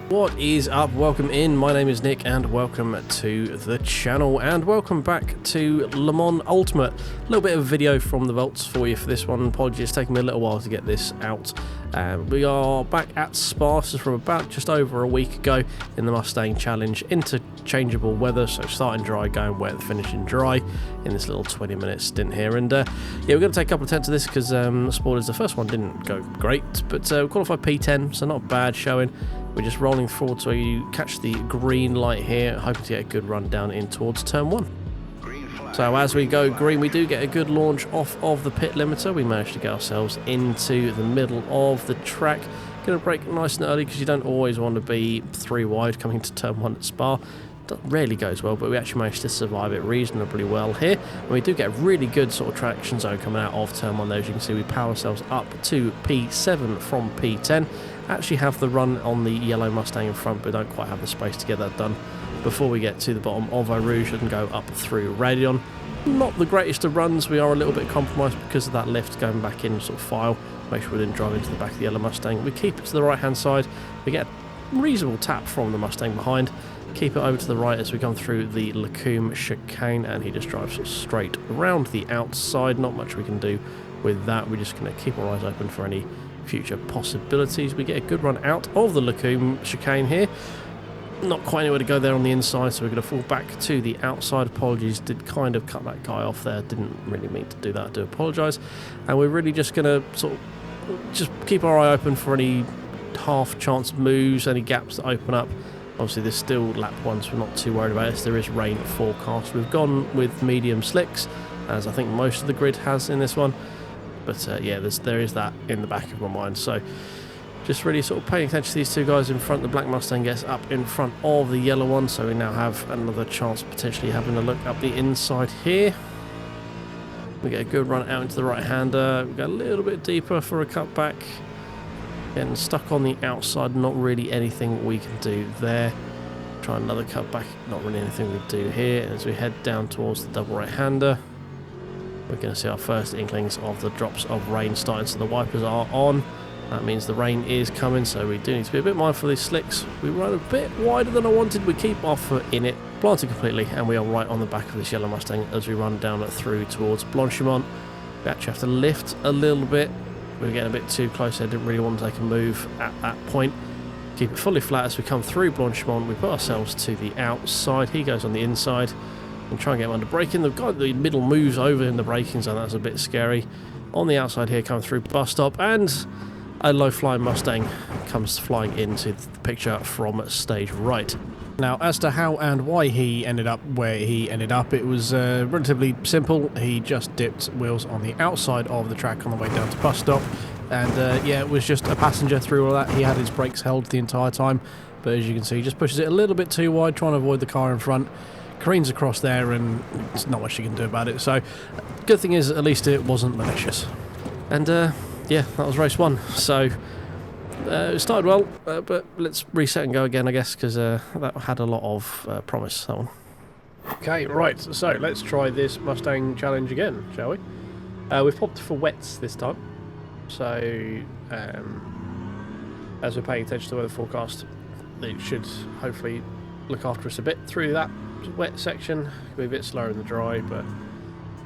What is up? Welcome in. My name is Nick and welcome to the channel and welcome back to Le Mans Ultimate. A little bit of video from the vaults for you for this one. Apologies, it's taken me a little while to get this out. We are back at Spa from about just over a week ago in the Mustang Challenge. Interchangeable weather, so starting dry, going wet, finishing dry in this little 20-minute stint here. And yeah, we're going to take a couple of attempts of this because spoilers, the first one didn't go great, but we qualified P10, so not a bad showing. We're just rolling forward so you catch the green light here, hoping to get a good run down in towards turn 1. So as we go green, we do get a good launch off of the pit limiter. We managed to get ourselves into the middle of the track. Going to brake nice and early because you don't always want to be 3 wide coming to turn 1 at Spa. That rarely goes well, but we actually managed to survive it reasonably well here. And we do get a really good sort of traction zone coming out of turn 1 there. As you can see, we power ourselves up to P7 from P10. Actually have the run on the yellow Mustang in front, but don't quite have the space to get that done before we get to the bottom of Eau Rouge and go up through Raidillon. Not the greatest of runs. We are a little bit compromised because of that lift going back in sort of file. Make sure we didn't drive into the back of the yellow Mustang. We keep it to the right hand side. We get a reasonable tap from the Mustang behind. Keep it over to the right as we come through the Lacombe chicane, and he just drives straight around the outside. Not much we can do with that. We're just going to keep our eyes open for any future possibilities. We get a good run out of the Lacombe chicane here. Not quite anywhere to go there on the inside, so we're going to fall back to the outside. Apologies, did kind of cut that guy off there. Didn't really mean to do that. I do apologise. And we're really just going to sort of just keep our eye open for any half chance moves, any gaps that open up. Obviously, there's still lap 1, so we're not too worried about this. There is rain forecast. We've gone with medium slicks, as I think most of the grid has in this one. But yeah, there is that in the back of my mind. So just really sort of paying attention to these two guys in front. The black Mustang gets up in front of the yellow one, so we now have another chance of potentially having a look up the inside here. We get a good run out into the right-hander. We go a little bit deeper for a cutback. Getting stuck on the outside, not really anything we can do there. Try another cutback, not really anything we do here. As we head down towards the double right-hander, we're going to see our first inklings of the drops of rain starting, so the wipers are on. That means the rain is coming, so we do need to be a bit mindful of these slicks. We run a bit wider than I wanted. We keep our foot in it, planted completely, and we are right on the back of this yellow Mustang as we run down through towards Blanchimont. We actually have to lift a little bit. We're getting a bit too close. I didn't really want to take a move at that point. Keep it fully flat as we come through Blanchimont. We put ourselves to the outside. He goes on the inside. And try and get him under braking. The guy, the middle moves over in the braking zone. That's a bit scary. On the outside here, coming through bus stop, and a low-flying Mustang comes flying into the picture from stage right. Now, as to how and why he ended up where he ended up, it was relatively simple. He just dipped wheels on the outside of the track on the way down to bus stop, and yeah, it was just a passenger through all that. He had his brakes held the entire time, but as you can see, he just pushes it a little bit too wide, trying to avoid the car in front. Careens across there, and there's not much you can do about it. So, good thing is, at least it wasn't malicious. And yeah, that was race 1. So, it started well, but let's reset and go again, I guess, because that had a lot of promise, that one. Okay, right, so let's try this Mustang challenge again, shall we? We've popped for wets this time. So, as we're paying attention to the weather forecast, it should hopefully look after us a bit through that wet section. It'll be a bit slower in the dry, but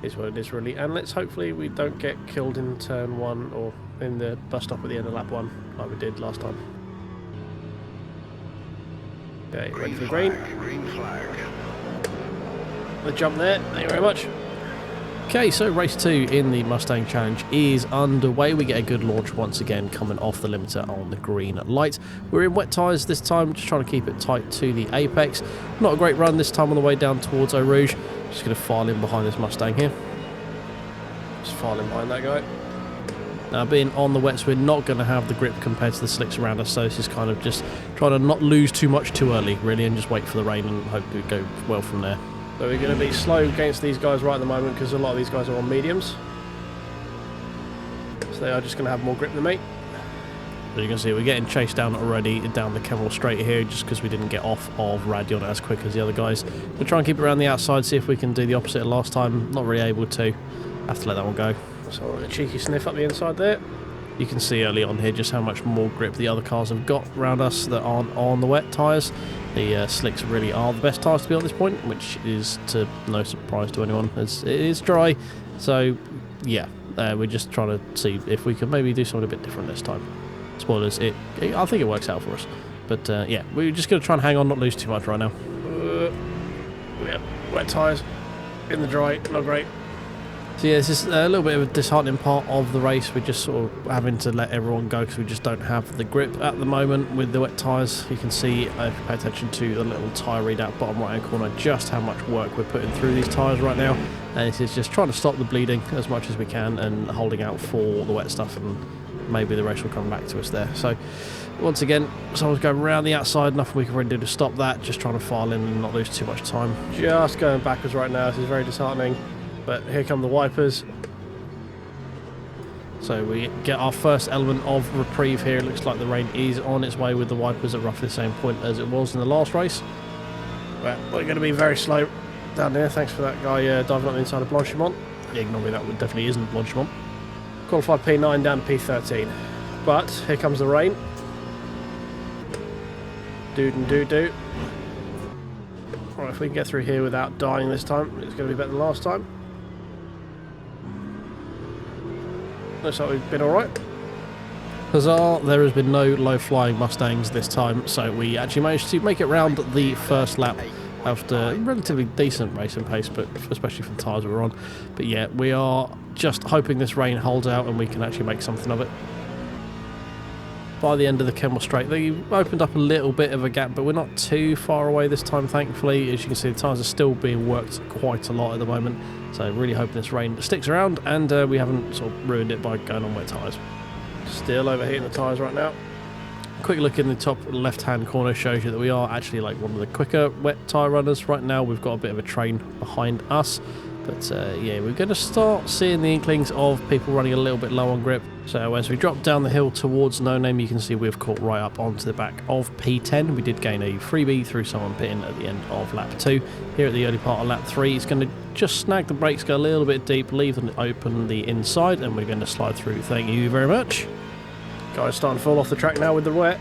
it's what it is really. And let's hopefully we don't get killed in turn 1 or in the bus stop at the end of lap 1 like we did last time. Okay, ready for the green. Green flag. The jump there, thank you very much. Okay, so race 2 in the Mustang Challenge is underway. We get a good launch once again coming off the limiter on the green light. We're in wet tyres this time, just trying to keep it tight to the apex. Not a great run this time on the way down towards Eau Rouge. Just going to file in behind this Mustang here. Just file in behind that guy. Now, being on the wets, we're not going to have the grip compared to the slicks around us, so this is kind of just trying to not lose too much too early, really, and just wait for the rain and hope we go well from there. So we're going to be slow against these guys right at the moment because a lot of these guys are on mediums. So they are just going to have more grip than me. As you can see, we're getting chased down already down the Kemmel Straight here just because we didn't get off of Raidillon as quick as the other guys. We'll try and keep it around the outside, see if we can do the opposite of last time. Not really able to. Have to let that one go. So a cheeky sniff up the inside there. You can see early on here just how much more grip the other cars have got around us that aren't on the wet tyres. The slicks really are the best tyres to be at this point, which is to no surprise to anyone, as it is dry. So yeah, we're just trying to see if we can maybe do something a bit different this time. Spoilers, I think it works out for us. But yeah, we're just going to try and hang on, not lose too much right now. Yeah, wet tyres in the dry, not great. So yeah, this is a little bit of a disheartening part of the race. We're just sort of having to let everyone go because we just don't have the grip at the moment with the wet tyres. You can see, if you pay attention to the little tyre readout bottom right hand corner, just how much work we're putting through these tyres right now. And this is just trying to stop the bleeding as much as we can and holding out for the wet stuff, and maybe the race will come back to us there. So once again, someone's going around the outside, nothing we can really do to stop that, just trying to file in and not lose too much time. Just going backwards right now, this is very disheartening. But here come the wipers. So we get our first element of reprieve here. It looks like the rain is on its way with the wipers at roughly the same point as it was in the last race. But we're going to be very slow down there. Thanks for that guy diving up the inside of Blanchimont. Yeah, ignore me, that one definitely isn't Blanchimont. Qualified P9 down to P13. But here comes the rain. Dude and do. Right, if we can get through here without dying this time, it's going to be better than last time. Looks like we've been alright. Huzzah, there has been no low-flying Mustangs this time, so we actually managed to make it round the first lap after relatively decent racing pace, but especially for the tyres we were on. But yeah, we are just hoping this rain holds out and we can actually make something of it. By the end of the Kemmel Straight, they opened up a little bit of a gap, but we're not too far away this time, thankfully. As you can see, the tyres are still being worked quite a lot at the moment, so really hoping this rain sticks around and we haven't sort of ruined it by going on wet tyres. Still overheating the tyres right now. Quick look in the top left-hand corner shows you that we are actually like one of the quicker wet tyre runners right now. We've got a bit of a train behind us. But yeah, we're going to start seeing the inklings of people running a little bit low on grip. So as we drop down the hill towards No Name, you can see we've caught right up onto the back of P10. We did gain a freebie through someone pitting at the end of lap 2. Here at the early part of lap 3, it's going to just snag the brakes, go a little bit deep, leave them open the inside, and we're going to slide through. Thank you very much. Guys starting to fall off the track now with the wet.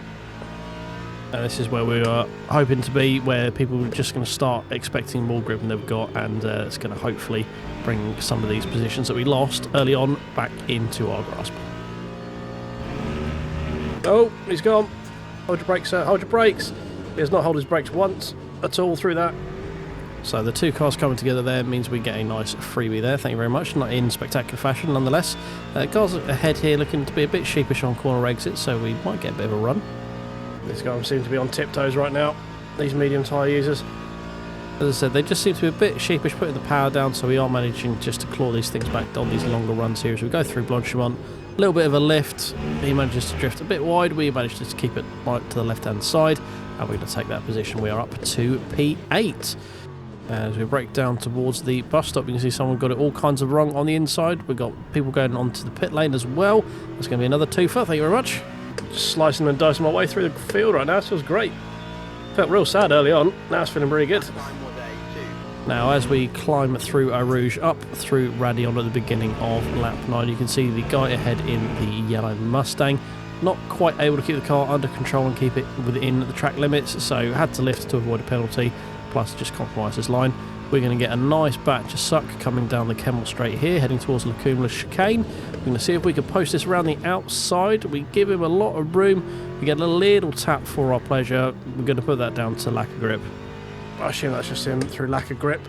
And this is where we are hoping to be, where people are just going to start expecting more grip than they've got, and it's going to hopefully bring some of these positions that we lost early on back into our grasp. Oh, he's gone. Hold your brakes, sir. Hold your brakes. He has not held his brakes once at all through that. So the two cars coming together there means we get a nice freebie there. Thank you very much. Not in spectacular fashion, nonetheless. Cars ahead here looking to be a bit sheepish on corner exits, so we might get a bit of a run. These guys seem to be on tiptoes right now, these medium tyre users. As I said, they just seem to be a bit sheepish putting the power down, so we are managing just to claw these things back on these longer runs here as we go through Blanchimont. A little bit of a lift, he manages to drift a bit wide, we managed to keep it right to the left hand side, and we're going to take that position. We are up to P8. As we break down towards the bus stop, you can see someone got it all kinds of wrong on the inside. We've got people going onto the pit lane as well. That's going to be another twofer, thank you very much. Just slicing and dicing my way through the field right now. It feels great. Felt real sad early on. Now it's feeling really good. Now as we climb through Eau Rouge up through Radion at the beginning of lap 9, you can see the guy ahead in the yellow Mustang not quite able to keep the car under control and keep it within the track limits, so had to lift to avoid a penalty, plus just compromise his line. We're going to get a nice batch of suck coming down the Kemmel Straight here, heading towards La Cumula chicane. We're going to see if we can post this around the outside. We give him a lot of room. We get a little tap for our pleasure. We're going to put that down to lack of grip. I assume that's just him through lack of grip.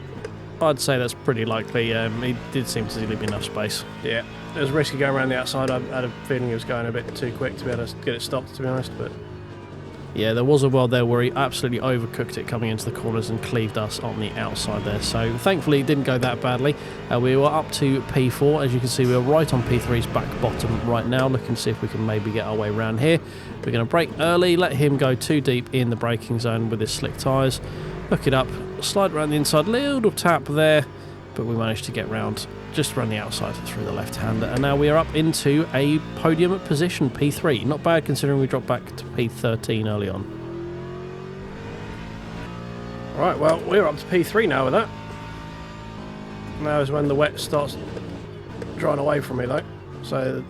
I'd say that's pretty likely. He did seem to leave enough space. Yeah, it was risky going around the outside. I had a feeling he was going a bit too quick to be able to get it stopped, to be honest. But yeah, there was a world there where he absolutely overcooked it coming into the corners and cleaved us on the outside there. So thankfully it didn't go that badly. We were up to P4. As you can see, we're right on P3's back bottom right now, looking to see if we can maybe get our way around here. We're going to brake early, let him go too deep in the braking zone with his slick tyres. Hook it up, slide around the inside, little tap there, but we managed to get round just around the outside through the left-hander, and now we are up into a podium position, P3. Not bad considering we dropped back to P13 early on. Right, well, we're up to P3 now with that. Now is when the wet starts drying away from me though, so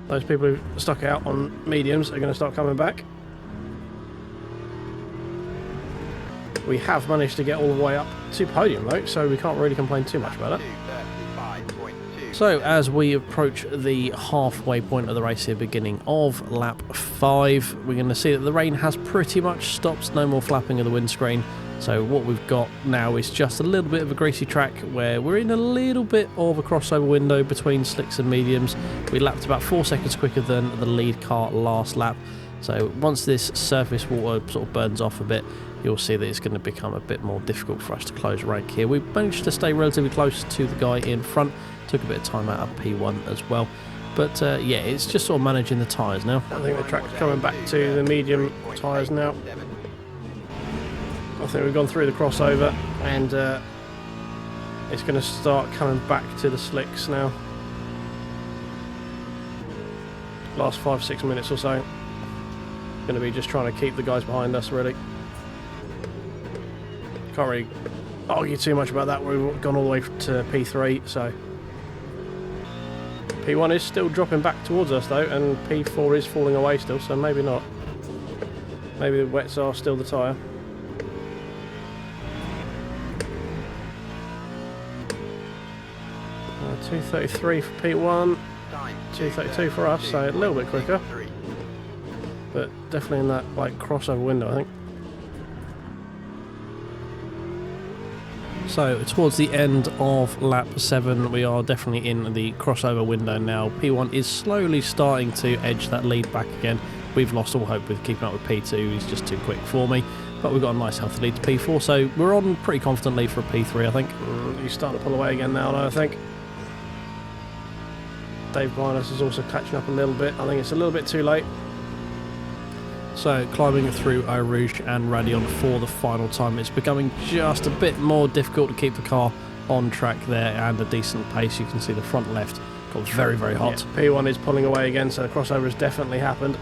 Those people who stuck out on mediums are going to start coming back. We have managed to get all the way up to podium though, so we can't really complain too much about it. So as we approach the halfway point of the race here, beginning of lap 5, we're going to see that the rain has pretty much stopped, no more flapping of the windscreen. So what we've got now is just a little bit of a greasy track where we're in a little bit of a crossover window between slicks and mediums. We lapped about 4 seconds quicker than the lead car last lap. So once this surface water sort of burns off a bit, you'll see that it's going to become a bit more difficult for us to close rank here. We managed to stay relatively close to the guy in front. Took a bit of time out of P1 as well. But yeah, it's just sort of managing the tyres now. I think the track's coming back to the medium tyres now. I think we've gone through the crossover and it's going to start coming back to the slicks now. Last 5-6 minutes or so. Going to be just trying to keep the guys behind us really. Can't really argue too much about that. We've gone all the way to P3, so P1 is still dropping back towards us though, and P4 is falling away still, so maybe not. Maybe the wets are still the tyre. Uh, 2:33 for P1, 2:32 for us, so a little bit quicker, but definitely in that like crossover window, I think. So towards the end of lap 7, we are definitely in the crossover window now. P1 is slowly starting to edge that lead back again. We've lost all hope with keeping up with P2, he's just too quick for me. But we've got a nice healthy lead to P4, so we're on pretty confidently for a P3, I think. He's starting to pull away again now, I think. Dave behind us is also catching up a little bit. I think it's a little bit too late. So climbing through Eau Rouge and Radion for the final time, it's becoming just a bit more difficult to keep the car on track there and a decent pace. You can see the front left got very, very hot. Yeah, P1 is pulling away again, so the crossover has definitely happened.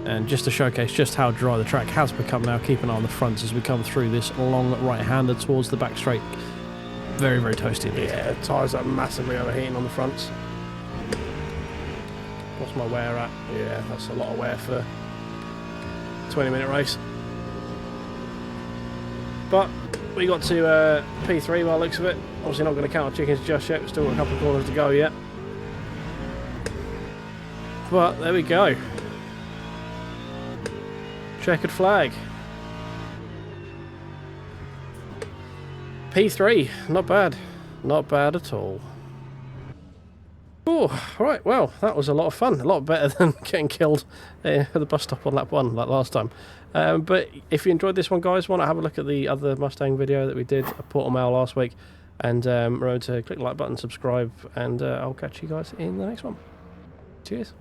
And just to showcase just how dry the track has become now, keep an eye on the fronts as we come through this long right-hander towards the back straight. Very, very toasty indeed. Yeah, the tyres are massively overheating on the fronts. What's my wear at? Yeah, that's a lot of wear for 20-minute race. But we got to P3 by the looks of it. Obviously not going to count our chickens just yet. We've still got a couple of corners to go yet. But there we go. Checkered flag. P3, not bad. Not bad at all. Oh, right, well, that was a lot of fun. A lot better than getting killed at the bus stop on lap 1 like last time. But if you enjoyed this one, guys, want to have a look at the other Mustang video that we did at Portimão last week. And remember to click the like button, subscribe, and I'll catch you guys in the next one. Cheers.